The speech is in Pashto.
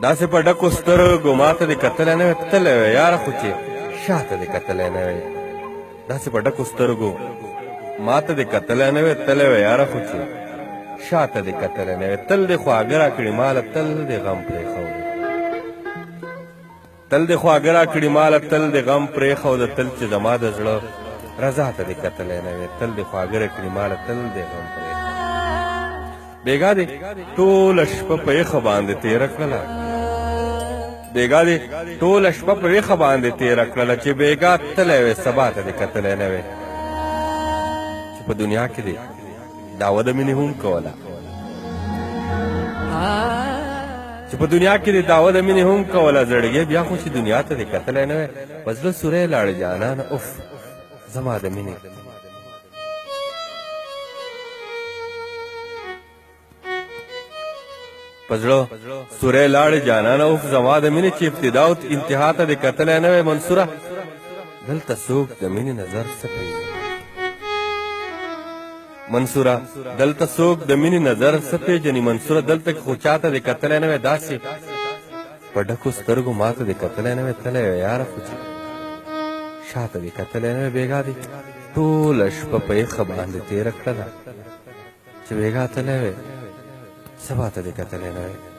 داسې په ډکو سترګو ماته دې کتلی نه وې تللی وې یاره خو چې شاته دې کتلی نه وې داسې په ډکو سترګو ماته دې کتلی نه وې تللی وې یاره خو چې شاته دې کتلی نه وې تل دې خواږه راکړي ماله تل دې غم پرېښودی تل دې خواږه راکړي ماله تل دې غم پرېښوده تل چې زما د زړه رضا ته دې کتلی نه وې تل دې خواږه راکړي ماله تل دې غم پرېښوده بېګا دې ټوله شپه په یخه باندې تېره کړله بېګا دې ټوله شپه په یخه باندې تېره کړله چې بېګا تلی وې سبا ته دې کتلی نه وې چې په دنیا کې دې دعوه د مینې هم کوله چې په دنیا کې دې دعوه د مینې هم کوله زړګی بیا خو چې دنیا ته دې کتلی نه وې په زړه سوری لاړې جانانه اف زما د مینې په زړه سوری لاړې جانانه اوف زما د مینې چې ابتدا او انتها ته دې کتلی نه وې منصوره دلته څوک د مینې نظر څه پوهېږي منصوره دلته څوک د مینې نظر څه پېژني منصوره دلته خو چاته دې کتلی نه وې داسې په ډکو سترګو ماته دې کتلی نه وې تلی وې یاره خو چې شاته دې کتلی نه وې بېګا دې ټوله شپه په یخه باندې تېره کړله چې بېګا تلی وې سبا ته دې کتلی نه وې